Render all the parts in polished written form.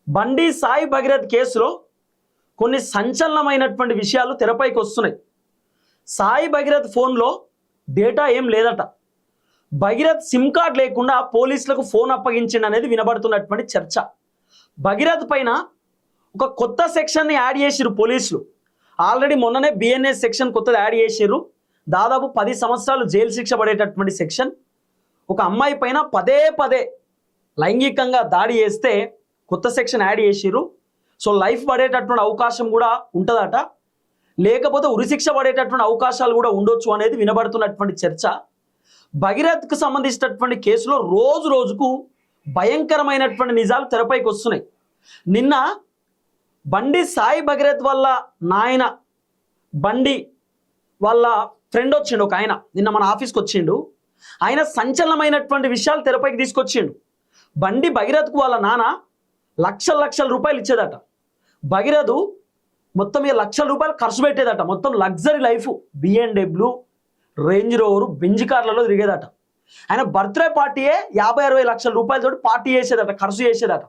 బండి సాయి భగీరథ్ కేసులో కొన్ని సంచలనమైనటువంటి విషయాలు తెరపైకి వస్తున్నాయి. సాయి భగీరథ్ ఫోన్లో డేటా ఏం లేదట. భగీరథ్ సిమ్ కార్డ్ లేకుండా పోలీసులకు ఫోన్ అప్పగించిండు అనేది వినబడుతున్నటువంటి చర్చ. భగీరథ్ పైన ఒక కొత్త సెక్షన్ని యాడ్ చేసిరు పోలీసులు. ఆల్రెడీ మొన్ననే బిఎన్ఎస్ సెక్షన్ కొత్తది యాడ్ చేసిర్రు. దాదాపు 10 సంవత్సరాలు జైలు శిక్ష పడేటటువంటి సెక్షన్. ఒక అమ్మాయి పైన పదే పదే లైంగికంగా దాడి చేస్తే కొత్త సెక్షన్ యాడ్ చేసిర్రు. సో లైఫ్ పడేటటువంటి అవకాశం కూడా ఉంటుందట, లేకపోతే ఉరిశిక్ష పడేటటువంటి అవకాశాలు కూడా ఉండొచ్చు అనేది వినబడుతున్నటువంటి చర్చ. భగీరథ్కు సంబంధించినటువంటి కేసులో రోజు రోజుకు భయంకరమైనటువంటి నిజాలు తెరపైకి వస్తున్నాయి. నిన్న బండి సాయి భగీరథ్ వాళ్ళ నాయన బండి వాళ్ళ ఫ్రెండ్ వచ్చిండు, ఒక ఆయన నిన్న మన ఆఫీస్కి వచ్చిండు. ఆయన సంచలనమైనటువంటి విషయాలు తెరపైకి తీసుకొచ్చిండు. బండి భగీరథ్కు వాళ్ళ నాన్న లక్షల రూపాయలు ఇచ్చేదట. భగీరథ్ మొత్తం లక్షల రూపాయలు ఖర్చు పెట్టేదట. మొత్తం luxury life, BMW, range rover, Benz కార్లలో తిరిగేదట. ఆయన బర్త్డే పార్టీయే 50-60 లక్షల రూపాయలతో పార్టీ చేసేదట, ఖర్చు చేసేదట.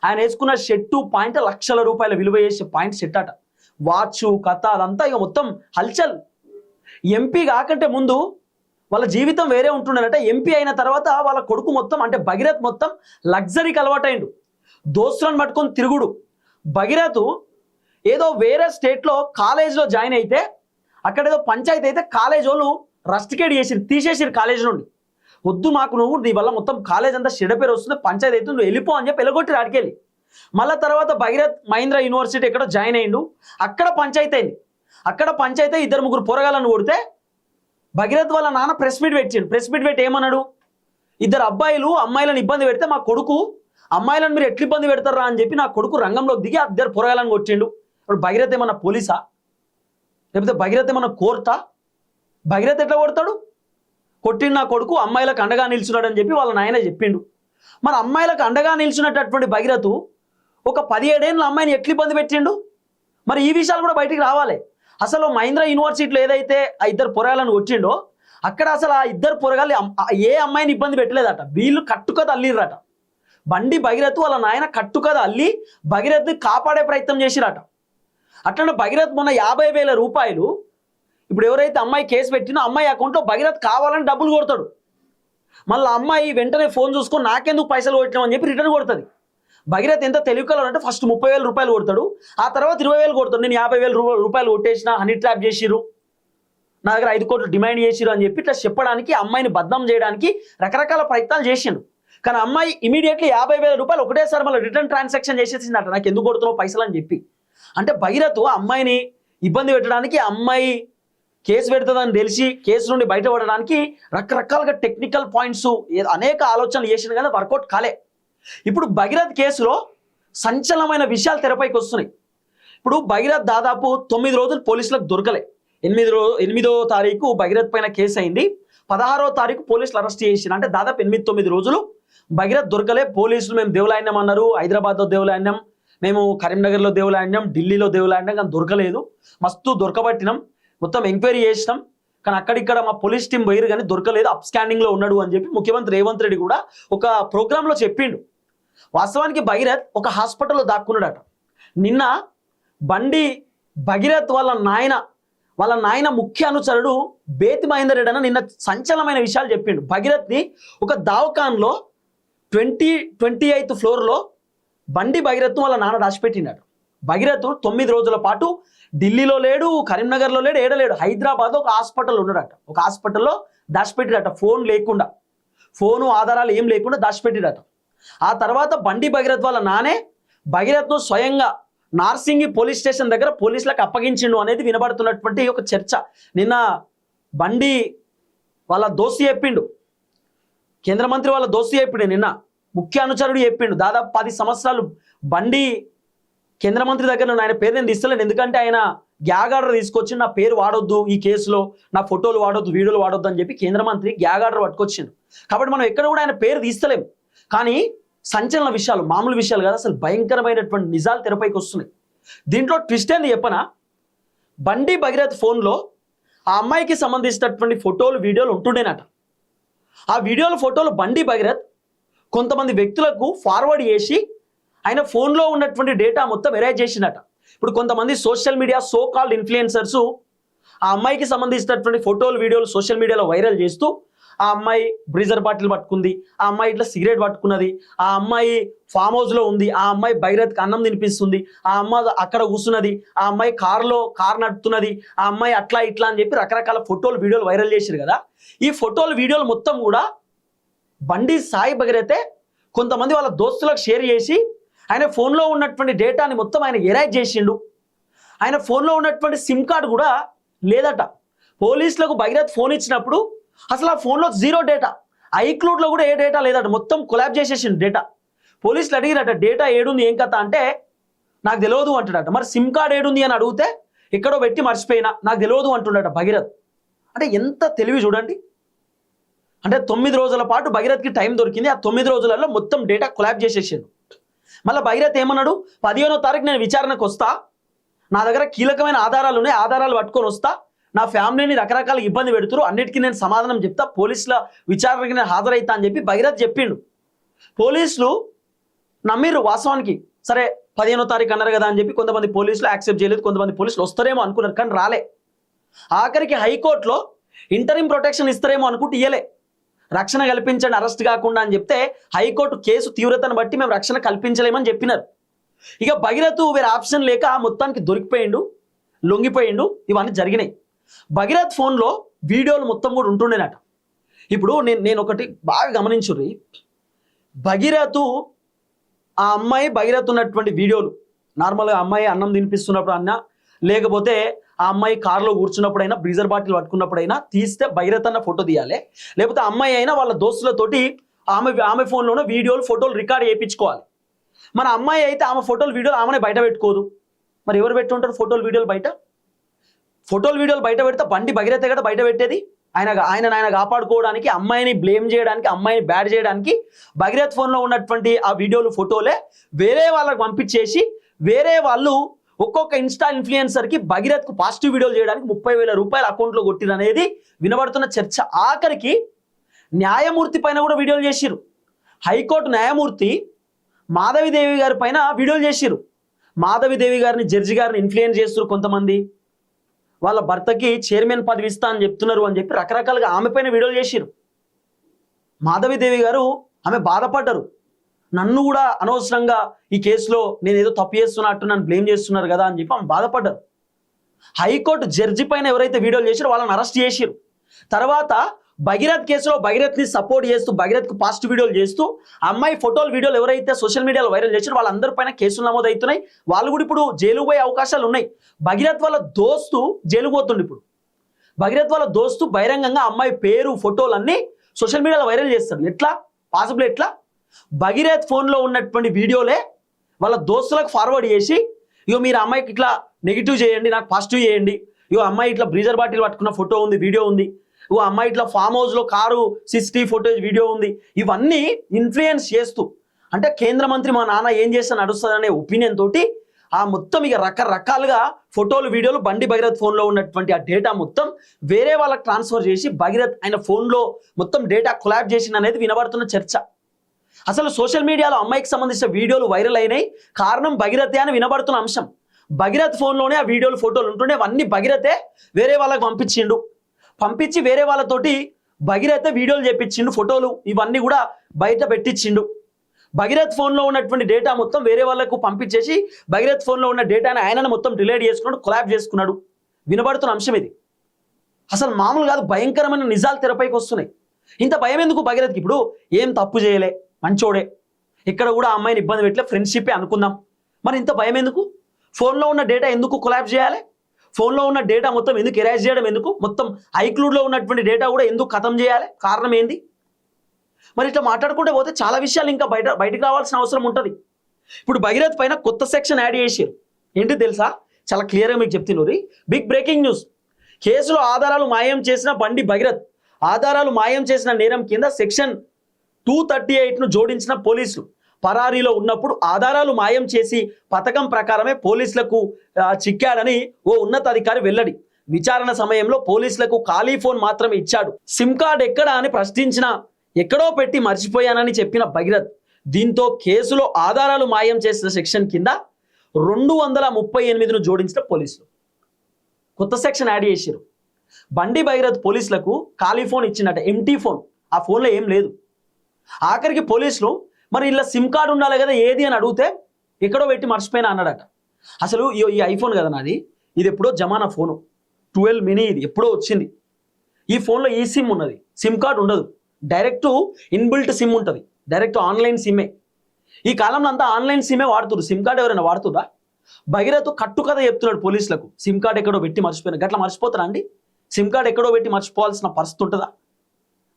ఆయన వేసుకున్న షర్టు పాయింట్ లక్షల రూపాయల విలువ చేసే పాయింట్ షర్ట్ అట. వాచ్ కథ అదంతా ఇక మొత్తం హల్చల్. ఎంపీ కాకంటే ముందు వాళ్ళ జీవితం వేరే ఉంటుండేనట. ఎంపీ అయిన తర్వాత వాళ్ళ కొడుకు మొత్తం అంటే భగీరథ్ మొత్తం లగ్జరీకి అలవాటైండు. దోస్తులను పట్టుకొని తిరుగుడు. భగీరథ్ ఏదో వేరే స్టేట్లో కాలేజ్లో జాయిన్ అయితే అక్కడ ఏదో పంచాయతీ అయితే కాలేజ్ వాళ్ళు రస్టికేట్ చేసిరు, తీసేసిరు కాలేజ్ నుండి. వద్దు మాకు, నువ్వు నీ వల్ల మొత్తం కాలేజ్ అంతా చెడ్డ పేరు వస్తుంది, పంచాయతీ అయితే నువ్వు వెళ్ళిపో అని చెప్పి వెళ్ళగొట్టి ఆడికెళ్ళి. మళ్ళీ తర్వాత భగీరథ్ మహీంద్రా యూనివర్సిటీ ఎక్కడో జాయిన్ అయ్యిండు. అక్కడ పంచాయతీ అయింది. అక్కడ పంచాయతీ 2-3 పోరగాళ్ళను కొడితే భగీరథ్ వాళ్ళ నాన్న ప్రెస్ మీట్ పెట్టిండు. ప్రెస్ మీట్ పెట్టి ఏమన్నాడు, 2 అబ్బాయిలు అమ్మాయిలను ఇబ్బంది పెడితే మా కొడుకు అమ్మాయిలను మీరు ఎట్లా ఇబ్బంది పెడతారా అని చెప్పి నా కొడుకు రంగంలోకి దిగి 2 పోరగాళ్ళను కొట్టిండు. ఇప్పుడు భగీరథ్ ఏమన్నా పోలీసా, లేకపోతే భగీరథ్ ఏమన్నా కోర్టా? భగీరథ్ ఎట్లా కొడతాడు? కొట్టిండు నా కొడుకు అమ్మాయిలకు అండగా నిల్చున్నాడు అని చెప్పి వాళ్ళ నాయన చెప్పిండు. మరి అమ్మాయిలకు అండగా నిల్చున్నటువంటి భగీరథ్ ఒక 17 ఏళ్ళ అమ్మాయిని ఎట్లా ఇబ్బంది పెట్టిండు? మరి ఈ విషయాలు కూడా బయటికి రావాలి. అసలు మహీంద్రా యూనివర్సిటీలో ఏదైతే ఆ 2 పొరగాళ్ళను కొట్టిండో అక్కడ అసలు ఆ 2 పొరగాళ్ళు ఏ అమ్మాయిని ఇబ్బంది పెట్టలేదట. వీళ్ళు కట్టుకథ అల్లిరట. బండి భగీరథ్ వాళ్ళ నాయన కట్టుకథ అల్లి భగీరథ్ని కాపాడే ప్రయత్నం చేసిరట. అట్లనే భగీరథ్ మొన్న 50,000 రూపాయలు ఇప్పుడు ఎవరైతే అమ్మాయి కేసు పెట్టినో అమ్మాయి అకౌంట్లో భగీరథ్ కావాలని డబ్బులు కొడతాడు. మళ్ళీ అమ్మాయి వెంటనే ఫోన్ చూసుకొని నాకెందుకు పైసలు కొట్టినావు అని చెప్పి రిటర్న్ కొడుతుంది. భగీరథ్ ఎంత తెలివికలో అంటే ఫస్ట్ 30,000 రూపాయలు కొడతాడు, ఆ తర్వాత 20,000 కొడతాడు. నేను 50,000 రూపాయలు కొట్టేసిన, హనీ ట్రాప్ చేసిరు, నా దగ్గర 5 కోట్లు డిమాండ్ చేసిరు అని చెప్పి ఇట్లా చెప్పడానికి, అమ్మాయిని బద్నాం చేయడానికి రకరకాల ప్రయత్నాలు చేసిండు. కానీ అమ్మాయి ఇమీడియట్లీ 50,000 రూపాయలు ఒకటేసారి మళ్ళీ రిటర్న్ ట్రాన్సాక్షన్ చేసేసిందట, నాకు ఎందుకు కొడుతున్నావు పైసలు అని చెప్పి. అంటే భగీరథ్ అమ్మాయిని ఇబ్బంది పెట్టడానికి, అమ్మాయి కేసు పెడుతుందని తెలిసి కేసు నుండి బయటపడడానికి రకరకాలుగా టెక్నికల్ పాయింట్స్ అనేక ఆలోచనలు చేసిన కానీ వర్కౌట్ కాలే. ఇప్పుడు భగీరథ్ కేసులో సంచలనమైన విషయాలు తెరపైకి వస్తున్నాయి. ఇప్పుడు భగీరథ్ దాదాపు 9 రోజులు పోలీసులకు దొరకలే. 8వ తారీఖు భగీరథ్ పైన కేసు అయింది. 16వ తారీఖు పోలీసులు అరెస్ట్ చేసినారు. అంటే దాదాపు 8-9 రోజులు భగీరథ్ దొరకలే. పోలీసులు మేము దేవులాయన్యం అన్నారు, హైదరాబాద్లో దేవులాయన్యం, మేము కరీంనగర్లో దేవులాయన్యం, ఢిల్లీలో దేవులాయన్యం, కానీ దొరకలేదు. మస్తు దొరకబట్టినాం, మొత్తం ఎంక్వైరీ చేసినాం, కానీ అక్కడిక్కడ మా పోలీస్ టీం పోయిరు కానీ దొరకలేదు, అప్ స్కాండింగ్లో ఉన్నాడు అని చెప్పి ముఖ్యమంత్రి రేవంత్ రెడ్డి కూడా ఒక ప్రోగ్రాంలో చెప్పిండు. వాస్తవానికి భగీరథ్ ఒక హాస్పిటల్లో దాక్కున్నాడట. నిన్న బండి భగీరథ్ వాళ్ళ నాయన ముఖ్య అనుచరుడు బేతి మహేందర్ రెడ్డి అన్న నిన్న సంచలనమైన విషయాలు చెప్పిండు. భగీరథ్ని ఒక దావకాన్లో 28th ఫ్లోర్లో బండి భగీరథ్ వాళ్ళ నాన్న దాచిపెట్టినాడు. భగీరథ్ 9 రోజుల పాటు ఢిల్లీలో లేడు, కరీంనగర్లో లేడు, ఏడలేడు, హైదరాబాద్ ఒక హాస్పిటల్ ఉన్నాడట. ఒక హాస్పిటల్లో దాచిపెట్టిడట, ఫోన్ లేకుండా, ఫోను ఆధారాలు ఏం లేకుండా దాచిపెట్టిడట. ఆ తర్వాత బండి భగీరథ్ వాళ్ళ నానే భగీరథ్ను స్వయంగా నార్సింగి పోలీస్ స్టేషన్ దగ్గర పోలీసులకు అప్పగించిండు అనేది వినబడుతున్నటువంటి ఒక చర్చ. నిన్న బండి వాళ్ళ దోస్తు చెప్పిండు, కేంద్ర మంత్రి వాళ్ళ దోస్తు చెప్పిండు, నిన్న ముఖ్య అనుచరుడు చెప్పిండు. దాదాపు 10 సంవత్సరాలు బండి కేంద్ర మంత్రి దగ్గర ఆయన పేరు నేను తీస్తలేను, ఎందుకంటే ఆయన గ్యాగ్ ఆర్డర్ తీసుకొచ్చి నా పేరు వాడొద్దు ఈ కేసులో, నా ఫోటోలు వాడొద్దు, వీడియోలు వాడొద్దు అని చెప్పి కేంద్ర మంత్రి గ్యాగ్ ఆర్డర్ పట్టుకొచ్చిండు. కాబట్టి మనం ఎక్కడ కూడా ఆయన పేరు తీస్తలేము. కానీ సంచలన విషయాలు, మామూలు విషయాలు కాదు, అసలు భయంకరమైనటువంటి నిజాలు తెరపైకి వస్తున్నాయి. దీంట్లో ట్విస్ట్ ఏంది చెప్పనా, బండి భగీరథ్ ఫోన్లో ఆ అమ్మాయికి సంబంధించినటువంటి ఫోటోలు వీడియోలు ఉంటుండేనట. ఆ వీడియోల ఫోటోలు బండి భగీరథ్ కొంతమంది వ్యక్తులకు ఫార్వర్డ్ చేసి ఆయన ఫోన్లో ఉన్నటువంటి డేటా మొత్తం ఎరేజ్ చేసిందట. ఇప్పుడు కొంతమంది social media so called influencers ఆ అమ్మాయికి సంబంధించినటువంటి ఫోటోలు వీడియోలు సోషల్ మీడియాలో వైరల్ చేస్తూ ఆ అమ్మాయి బ్రీజర్ బాటిల్ పట్టుకుంది, ఆ అమ్మాయి ఇట్లా సిగరెట్ పట్టుకున్నది, ఆ అమ్మాయి ఫామ్ హౌస్లో ఉంది, ఆ అమ్మాయి భగీరథ్కి అన్నం తినిపిస్తుంది, ఆ అమ్మాయి అక్కడ కూర్చున్నది, ఆ అమ్మాయి కార్ నడుపుతున్నది, ఆ అమ్మాయి అట్లా ఇట్లా అని చెప్పి రకరకాల ఫోటోలు వీడియోలు వైరల్ చేశారు కదా. ఈ ఫోటోలు వీడియోలు మొత్తం కూడా బండి సాయి భగీరథే కొంతమంది వాళ్ళ దోస్తులకు షేర్ చేసి ఆయన ఫోన్లో ఉన్నటువంటి డేటాని మొత్తం ఆయన ఎరేజ్ చేసిండు. ఆయన ఫోన్లో ఉన్నటువంటి సిమ్ కార్డు కూడా లేదట. పోలీసులకు భగీరథ్ ఫోన్ ఇచ్చినప్పుడు అసలు ఆ ఫోన్లో జీరో డేటా, ఐక్లూడ్లో కూడా ఏ డేటా లేదట, మొత్తం కొలాబ్ చేసేసిండు డేటా. పోలీసులు అడిగిరట డేటా ఏడుంది ఏం కథ అంటే నాకు తెలియదు అంటుడట. మరి సిమ్ కార్డ్ ఏడుంది అని అడిగితే ఎక్కడో పెట్టి మర్చిపోయినా నాకు తెలియదు అంటుండట భగీరథ్. అంటే ఎంత తెలివి చూడండి. అంటే 9 రోజుల పాటు భగీరథ్కి టైం దొరికింది, ఆ 9 రోజులలో మొత్తం డేటా కొలాబ్ చేసేసాడు. మళ్ళీ భగీరథ్ ఏమన్నాడు, 15వ తారీఖు నేను విచారణకు వస్తా, నా దగ్గర కీలకమైన ఆధారాలు ఉన్నాయి, ఆధారాలు పట్టుకొని వస్తా, నా ఫ్యామిలీని రకరకాల ఇబ్బంది పెడుతురు, అన్నిటికీ నేను సమాధానం చెప్తా, పోలీసుల విచారణకి నేను హాజరైతా అని చెప్పి భగీరథ్ చెప్పిండు. పోలీసులు నమ్మిర్రు వాస్తవానికి. సరే 15వ తారీఖు అన్నారు కదా అని చెప్పి కొంతమంది పోలీసులు యాక్సెప్ట్ చేయలేదు, కొంతమంది పోలీసులు వస్తారేమో అనుకున్నారు కానీ రాలే. ఆఖరికి హైకోర్టులో ఇంటరిమ్ ప్రొటెక్షన్ ఇస్తారేమో అనుకుంటే ఇయ్యలే. రక్షణ కల్పించండి అరెస్ట్ కాకుండా అని చెప్తే హైకోర్టు కేసు తీవ్రతను బట్టి మేము రక్షణ కల్పించలేమని చెప్పినారు. ఇక భగీరథ్ వేరే ఆప్షన్ లేక మొత్తానికి దొరికిపోయిండు, లొంగిపోయిండు. ఇవన్నీ జరిగినాయి. భగీరథ్ ఫోన్లో వీడియోలు మొత్తం కూడా ఉంటుండేనట. ఇప్పుడు నేను ఒకటి బాగా గమనించుర్రి, భగీరథ్ ఆ అమ్మాయి భగీరథ్ ఉన్నటువంటి వీడియోలు నార్మల్గా అమ్మాయి అన్నం తినిపిస్తున్నప్పుడు అన్నా, లేకపోతే ఆ అమ్మాయి కారులో కూర్చున్నప్పుడైనా, బ్రీజర్ బాటిల్ పట్టుకున్నప్పుడైనా తీస్తే భగీరథ్ అన్న ఫోటో తీయాలి. లేకపోతే అమ్మాయి అయినా వాళ్ళ దోస్తులతోటి ఆమె ఫోన్లోనే వీడియోలు ఫోటోలు రికార్డ్ చేయించుకోవాలి. మన అమ్మాయి అయితే ఆమె ఫోటోలు వీడియోలు ఆమెనే బయట పెట్టుకోదు. మరి ఎవరు పెట్టుకుంటారు ఫోటోలు వీడియోలు బయట? ఫోటోలు వీడియోలు బయట పెడితే బండి భగీరథే కదా బయట పెట్టేది. ఆయన కాపాడుకోవడానికి, అమ్మాయిని బ్లేమ్ చేయడానికి, అమ్మాయిని బ్యాడ్ చేయడానికి భగీరథ్ ఫోన్లో ఉన్నటువంటి ఆ వీడియోలు ఫోటోలే వేరే వాళ్ళకి పంపించేసి వేరే వాళ్ళు ఒక్కొక్క ఇన్స్టా ఇన్ఫ్లుయెన్సర్కి భగీరథ్కు పాజిటివ్ వీడియోలు చేయడానికి 30,000 రూపాయలు అకౌంట్లో కొట్టిరు అనేది వినబడుతున్న చర్చ. ఆఖరికి న్యాయమూర్తి పైన కూడా వీడియోలు చేసిరు. హైకోర్టు న్యాయమూర్తి మాధవిదేవి గారి పైన వీడియోలు చేసిరు. మాధవిదేవి గారిని, జడ్జి గారిని ఇన్ఫ్లుయెన్స్ చేస్తున్నారు కొంతమంది. వాళ్ళ భర్తకి చైర్మన్ పదవి ఇస్తా అని చెప్తున్నారు అని చెప్పి రకరకాలుగా ఆమె పైన వీడియోలు చేసిరు. మాధవిదేవి గారు ఆమె బాధపడ్డారు. నన్ను కూడా అనవసరంగా ఈ కేసులో నేను ఏదో తప్పు చేస్తున్నట్టు నన్ను బ్లేమ్ చేస్తున్నారు కదా అని చెప్పి ఆమె బాధపడ్డారు. హైకోర్టు జడ్జి పైన ఎవరైతే వీడియోలు చేశారో వాళ్ళని అరెస్ట్ చేసిరు. తర్వాత భగీరథ్ కేసులో భగీరథ్ని సపోర్ట్ చేస్తూ, భగీరథ్కు పాజిటివ్ వీడియోలు చేస్తూ అమ్మాయి ఫోటోలు వీడియోలు ఎవరైతే సోషల్ మీడియాలో వైరల్ చేశారో వాళ్ళందరి పైన కేసులు నమోదవుతున్నాయి. వాళ్ళు కూడా ఇప్పుడు జైలుకు పోయే అవకాశాలు ఉన్నాయి. భగీరథ్ వాళ్ళ దోస్తు జైలుకు పోతుండు. ఇప్పుడు భగీరథ్ వాళ్ళ దోస్తు బహిరంగంగా అమ్మాయి పేరు, ఫోటోలు అన్నీ సోషల్ మీడియాలో వైరల్ చేస్తాడు. ఎట్లా పాసిబుల్? ఎట్లా? భగీరథ్ ఫోన్లో ఉన్నటువంటి వీడియోలే వాళ్ళ దోస్తులకు ఫార్వర్డ్ చేసి, ఇగో మీరు అమ్మాయికి ఇట్లా నెగిటివ్ చేయండి, నాకు పాజిటివ్ చేయండి, ఇగో అమ్మాయి ఇట్లా బ్రీజర్ బాటిల్ పట్టుకున్న ఫోటో ఉంది, వీడియో ఉంది, ఇగో అమ్మాయి ఇట్లా ఫామ్ హౌస్లో కారు CCTV ఫోటోజ్ వీడియో ఉంది, ఇవన్నీ ఇన్ఫ్లుయెన్స్ చేస్తూ, అంటే కేంద్ర మంత్రి మా నాన్న ఏం చేస్తే నడుస్తుందనే ఒపీనియన్ తోటి ఆ మొత్తం ఇక రకరకాలుగా ఫోటోలు, వీడియోలు బండి భగీరథ్ ఫోన్లో ఉన్నటువంటి ఆ డేటా మొత్తం వేరే వాళ్ళకి ట్రాన్స్ఫర్ చేసి భగీరథ్ ఆయన ఫోన్లో మొత్తం డేటా కొలాబ్ చేసిన అనేది వినబడుతున్న చర్చ. అసలు సోషల్ మీడియాలో అమ్మాయికి సంబంధించిన వీడియోలు వైరల్ అయినాయి, కారణం భగీరథే అని వినబడుతున్న అంశం. భగీరథ్ ఫోన్లోనే ఆ వీడియోలు, ఫోటోలు ఉంటుండే, అవన్నీ భగీరథే వేరే వాళ్ళకి పంపించిండు. పంపించి వేరే వాళ్ళతోటి భగీరథే వీడియోలు చేపించిండు, ఫోటోలు ఇవన్నీ కూడా బయట పెట్టించిండు. భగీరథ్ ఫోన్లో ఉన్నటువంటి డేటా మొత్తం వేరే వాళ్ళకు పంపించేసి భగీరథ్ ఫోన్లో ఉన్న డేటాని ఆయనను మొత్తం డిలీట్ చేసుకున్నాడు, కొలాబ్ చేసుకున్నాడు. వినబడుతున్న అంశం ఇది. అసలు మామూలు కాదు, భయంకరమైన నిజాలు తెరపైకి వస్తున్నాయి. ఇంత భయం ఎందుకు భగీరథ్కి? ఇప్పుడు ఏం తప్పు చేయలే, మంచోడే, ఇక్కడ కూడా ఆ అమ్మాయిని ఇబ్బంది పెట్టలే, ఫ్రెండ్షిప్పే అనుకుందాం. మరి ఇంత భయం ఎందుకు? ఫోన్లో ఉన్న డేటా ఎందుకు కొలాబ్ చేయాలి? ఫోన్లో ఉన్న డేటా మొత్తం ఎందుకు ఎరేజ్ చేయడం ఎందుకు? మొత్తం ఐక్లూడ్లో ఉన్నటువంటి డేటా కూడా ఎందుకు ఖతం చేయాలి? కారణం ఏంది? మరి ఇట్లా మాట్లాడుకుంటే పోతే చాలా విషయాలు ఇంకా బయటకు రావాల్సిన అవసరం ఉంటుంది. ఇప్పుడు భగీరథ్ పైన కొత్త సెక్షన్ యాడ్ చేశారు. ఏంటి తెలుసా? చాలా క్లియర్గా మీకు చెప్తున్నారు. Big breaking news. కేసులో ఆధారాలు మాయం చేసిన బండి భగీరథ్ ఆధారాలు మాయం చేసిన నేరం కింద సెక్షన్ 238ను జోడించిన పోలీసులు. పరారీలో ఉన్నప్పుడు ఆధారాలు మాయం చేసి పథకం ప్రకారమే పోలీసులకు చిక్కాడని ఓ ఉన్నతాధికారి వెల్లడి. విచారణ సమయంలో పోలీసులకు ఖాళీ ఫోన్ మాత్రమే ఇచ్చాడు. సిమ్ కార్డ్ ఎక్కడా అని ప్రశ్నించిన ఎక్కడో పెట్టి మర్చిపోయానని చెప్పిన భగీరథ్ దీంతో కేసులో ఆధారాలు మాయం చేసిన సెక్షన్ కింద 238ను జోడించిన పోలీసులు కొత్త సెక్షన్ యాడ్ చేశారు. బండి భగీరథ్ పోలీసులకు ఖాళీ ఫోన్ ఇచ్చిందట, ఎంటీ ఫోన్. ఆ ఫోన్లో ఏం లేదు. ఆఖరికి పోలీసులు మరి ఇలా సిమ్ కార్డు ఉండాలి కదా ఏది అని అడిగితే ఎక్కడో పెట్టి మర్చిపోయినా అన్నాడట. అసలు ఈ ఐఫోన్ కదా నాది, ఇది ఎప్పుడో జమానా ఫోను 12 మినీ, ఇది ఎప్పుడో వచ్చింది. ఈ ఫోన్లో ఈ సిమ్ ఉన్నది, సిమ్ కార్డు ఉండదు, డైరెక్ట్ ఇన్బిల్ట్ సిమ్ ఉంటుంది, డైరెక్ట్ ఆన్లైన్ సిమ్మే. ఈ కాలంలో అంతా ఆన్లైన్ సిమ్మే వాడుతున్నారు, సిమ్ కార్డు ఎవరైనా వాడుతుందా? భగీరథ్ కట్టు కథ చెప్తున్నాడు పోలీసులకు, సిమ్ కార్డు ఎక్కడో పెట్టి మర్చిపోయినా. గట్లా మర్చిపోతారా అండి? సిమ్ కార్డు ఎక్కడో పెట్టి మర్చిపోవాల్సిన పరిస్థితి ఉంటుందా?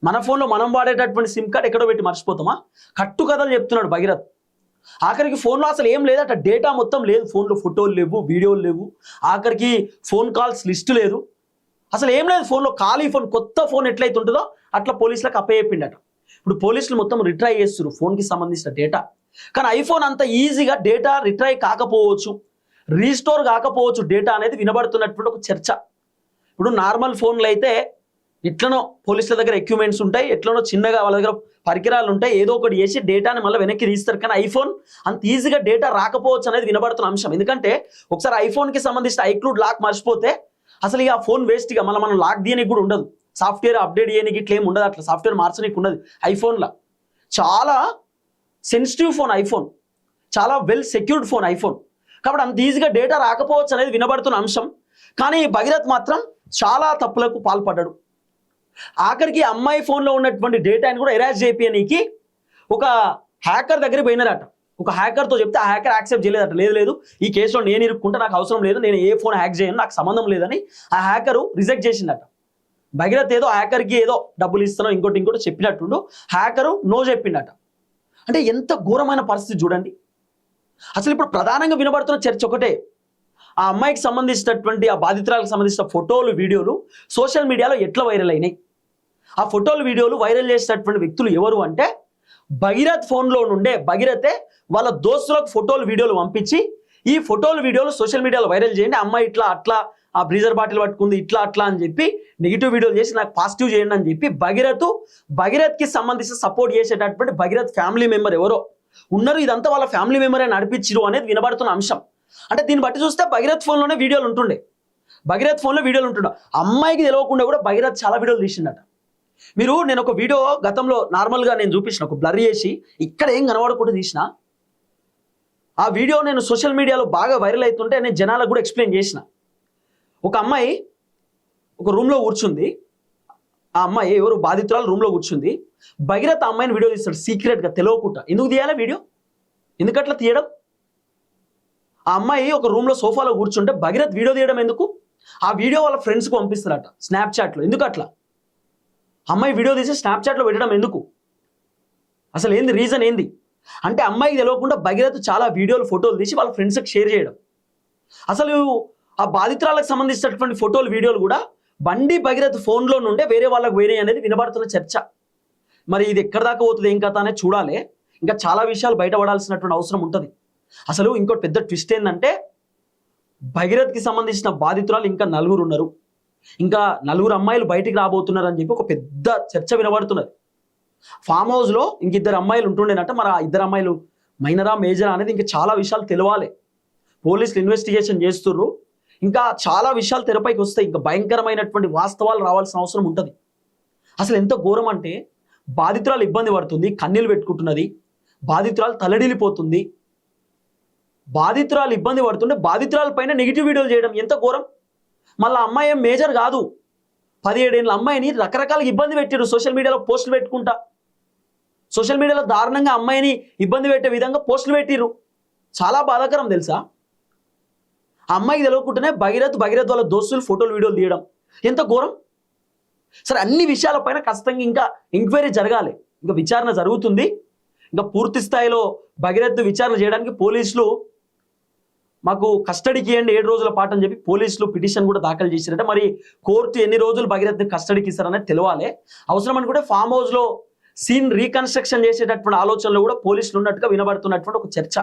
మన ఫోన్లో మనం వాడేటటువంటి సిమ్ కార్డు ఎక్కడో పెట్టి మర్చిపోతామా? కట్టు కథలు చెప్తున్నాడు భగీరథ్. ఆఖరికి ఫోన్లో అసలు ఏం లేదట, డేటా మొత్తం లేదు ఫోన్లో, ఫోటోలు లేవు, వీడియోలు లేవు, ఆఖరికి ఫోన్ కాల్స్ లిస్టు లేదు, అసలు ఏం లేదు ఫోన్లో. ఖాళీ ఫోన్, కొత్త ఫోన్ ఎట్లయితే ఉంటుందో అట్లా పోలీసులకు అప్పచెప్పిండట. ఇప్పుడు పోలీసులు మొత్తం రిట్రై చేస్తున్నారు ఫోన్కి సంబంధించిన డేటా. కానీ ఐఫోన్ అంత ఈజీగా డేటా రిట్రై కాకపోవచ్చు, రీస్టోర్ కాకపోవచ్చు డేటా అనేది వినబడుతున్నటువంటి ఒక చర్చ. ఇప్పుడు నార్మల్ ఫోన్లు అయితే ఎట్లనో పోలీసుల దగ్గర ఎక్విప్మెంట్స్ ఉంటాయి, ఎట్లనో చిన్నగా వాళ్ళ దగ్గర పరికరాలు ఉంటాయి, ఏదో ఒకటి చేసి డేటాని మళ్ళీ వెనక్కి తీస్తారు. కానీ ఐఫోన్ అంత ఈజీగా డేటా రాకపోవచ్చు అనేది వినబడుతున్న అంశం. ఎందుకంటే ఒకసారి ఐఫోన్కి సంబంధించిన ఐక్లూడ్ లాక్ మర్చిపోతే అసలు ఇక ఆ ఫోన్ వేస్ట్గా మళ్ళీ మనం లాక్ తీయడానికి కూడా ఉండదు, సాఫ్ట్వేర్ అప్డేట్ చేయడానికి ఇట్లా ఏమి ఉండదు, అట్లా సాఫ్ట్వేర్ మార్చడానికి ఉండదు. ఐఫోన్లో చాలా సెన్సిటివ్ ఫోన్ ఐఫోన్, చాలా వెల్ సెక్యూర్డ్ ఫోన్ ఐఫోన్, కాబట్టి అంత ఈజీగా డేటా రాకపోవచ్చు అనేది వినబడుతున్న అంశం. కానీ భగీరథ్ మాత్రం చాలా తప్పులకు పాల్పడ్డాడు. ఆఖరికి అమ్మాయి ఫోన్లో ఉన్నటువంటి డేటాని కూడా ఎరేజ్ చేయడానికి ఒక హ్యాకర్ దగ్గర పోయినారట. ఒక హ్యాకర్తో చెప్తే ఆ హ్యాకర్ యాక్సెప్ట్ చేయలేదట. లేదు ఈ కేసులో నేను ఇరుక్కుంటే నాకు అవసరం లేదు, నేను ఏ ఫోన్ హ్యాక్ చేయను, నాకు సంబంధం లేదని ఆ హ్యాకరు రిజెక్ట్ చేసిందట. భగీరథ్ ఏదో హ్యాకర్కి ఏదో డబ్బులు ఇస్తానో ఇంకోటి చెప్పినట్టుండు, హ్యాకరు నో చెప్పిండట. అంటే ఎంత ఘోరమైన పరిస్థితి చూడండి. అసలు ఇప్పుడు ప్రధానంగా వినబడుతున్న చర్చ ఒకటే, ఆ అమ్మాయికి సంబంధించినటువంటి ఆ బాధితురాలకు సంబంధించిన ఫోటోలు వీడియోలు సోషల్ మీడియాలో ఎట్లా వైరల్ అయినాయి. ఆ ఫోటోలు వీడియోలు వైరల్ చేసినటువంటి వ్యక్తులు ఎవరు అంటే భగీరథ్ ఫోన్లో నుండే భగీరథే వాళ్ళ దోస్తులకు ఫోటోలు వీడియోలు పంపించి ఈ ఫోటోలు వీడియోలు సోషల్ మీడియాలో వైరల్ చేయండి, అమ్మాయి ఇట్లా అట్లా ఆ బ్రీజర్ బాటిల్ పట్టుకుంది ఇట్లా అట్లా అని చెప్పి నెగిటివ్ వీడియోలు చేసి నాకు పాజిటివ్ చేయండి అని చెప్పి భగీరథ్కి సంబంధించి సపోర్ట్ చేసేటటువంటి భగీరథ్ ఫ్యామిలీ మెంబర్ ఎవరో ఉన్నారు, ఇదంతా వాళ్ళ ఫ్యామిలీ మెంబరే నడిపించిరు అనేది వినబడుతున్న అంశం. అంటే దీన్ని బట్టి చూస్తే భగీరథ్ ఫోన్లోనే వీడియోలు ఉంటుండే, భగీరథ్ ఫోన్లో వీడియోలు ఉంటుండే. అమ్మాయికి తెలియకుండా కూడా భగీరథ్ చాలా వీడియోలు తీసిండట. నేను ఒక వీడియో గతంలో నార్మల్గా నేను చూపించిన, ఒక బ్లర్ చేసి ఇక్కడ ఏం కనబడకుండా తీసిన ఆ వీడియో నేను సోషల్ మీడియాలో బాగా వైరల్ అవుతుంటే నేను జనాలకు కూడా ఎక్స్ప్లెయిన్ చేసిన. ఒక అమ్మాయి ఒక రూమ్లో కూర్చుంది, ఆ అమ్మాయి ఎవరు బాధితురాలు రూమ్లో కూర్చుంది, భగీరథ్ ఆ అమ్మాయిని వీడియో తీస్తాడు సీక్రెట్గా తెలియకుండా. ఎందుకు తీయాలి వీడియో, ఎందుకట్లా తీయడం? ఆ అమ్మాయి ఒక రూమ్లో సోఫాలో కూర్చుంటే భగీరథ్ వీడియో తీయడం ఎందుకు? ఆ వీడియో వాళ్ళ ఫ్రెండ్స్కి పంపిస్తారట స్నాప్చాట్లో. ఎందుకు అట్లా అమ్మాయి వీడియో తీసి స్నాప్చాట్లో పెట్టడం ఎందుకు? అసలు ఏంది రీజన్ ఏంది అంటే అమ్మాయికి తెలియకుండా భగీరథ్ చాలా వీడియోలు ఫోటోలు తీసి వాళ్ళ ఫ్రెండ్స్కి షేర్ చేయడం. అసలు ఆ బాధితురాలకు సంబంధించినటువంటి ఫోటోలు వీడియోలు కూడా బండి భగీరథ్ ఫోన్లో నుండే వేరే వాళ్ళకి పోయినాయి అనేది వినబడుతున్న చర్చ. మరి ఇది ఎక్కడ దాకా పోతుంది ఏం కథ అనేది చూడాలి. ఇంకా చాలా విషయాలు బయటపడాల్సినటువంటి అవసరం ఉంటుంది. అసలు ఇంకోటి పెద్ద ట్విస్ట్ ఏంటంటే భగీరథ్కి సంబంధించిన బాధితురాలు ఇంకా 4 ఉన్నారు, ఇంకా 4 అమ్మాయిలు బయటికి రాబోతున్నారు అని చెప్పి ఒక పెద్ద చర్చ వినబడుతున్నది. ఫామ్ హౌస్లో ఇంక 2 అమ్మాయిలు ఉంటుండేనట. మరి ఆ 2 అమ్మాయిలు మైనరా మేజరా అనేది ఇంకా చాలా విషయాలు తెలియాలి. పోలీసులు ఇన్వెస్టిగేషన్ చేస్తుర్రు, ఇంకా చాలా విషయాలు తెరపైకి వస్తాయి, ఇంకా భయంకరమైనటువంటి వాస్తవాలు రావాల్సిన అవసరం ఉంటుంది. అసలు ఎంత ఘోరం అంటే బాధితురాలు ఇబ్బంది పడుతుంది, కన్నీళ్ళు పెట్టుకుంటున్నది, బాధితురాలు తలడిల్లిపోతుంది, బాధితురాలు ఇబ్బంది పడుతుంటే బాధితురాల పైన నెగిటివ్ వీడియోలు చేయడం ఎంత ఘోరం. మళ్ళీ అమ్మాయి ఏం మేజర్ కాదు, 17 ఏళ్ళ అమ్మాయిని రకరకాలుగా ఇబ్బంది పెట్టారు సోషల్ మీడియాలో పోస్టులు పెట్టుకుంటా. సోషల్ మీడియాలో దారుణంగా అమ్మాయిని ఇబ్బంది పెట్టే విధంగా పోస్టులు పెట్టిర్రు. చాలా బాధాకరం తెలుసా. ఆ అమ్మాయికి తెలియకుండానే భగీరథ్ వాళ్ళ దోస్తులు ఫోటోలు వీడియోలు తీయడం ఎంత ఘోరం. సరే అన్ని విషయాలపైన ఖచ్చితంగా ఇంకా ఎంక్వైరీ జరగాలి, ఇంకా విచారణ జరుగుతుంది. ఇంకా పూర్తి స్థాయిలో భగీరథ్ విచారణ చేయడానికి పోలీసులు మాకు కస్టడీకి ఇవ్వండి 7 రోజుల పాటు అని చెప్పి పోలీసులు పిటిషన్ కూడా దాఖలు చేశారట. మరి కోర్టు ఎన్ని రోజులు భగీరథ్ కస్టడీకి ఇస్తారనేది తెలియాలి. అవసరం అనుకుంటే ఫామ్ హౌస్లో సీన్ రీకన్స్ట్రక్షన్ చేసేటటువంటి ఆలోచనలు కూడా పోలీసులు ఉన్నట్టుగా వినబడుతున్నటువంటి ఒక చర్చ.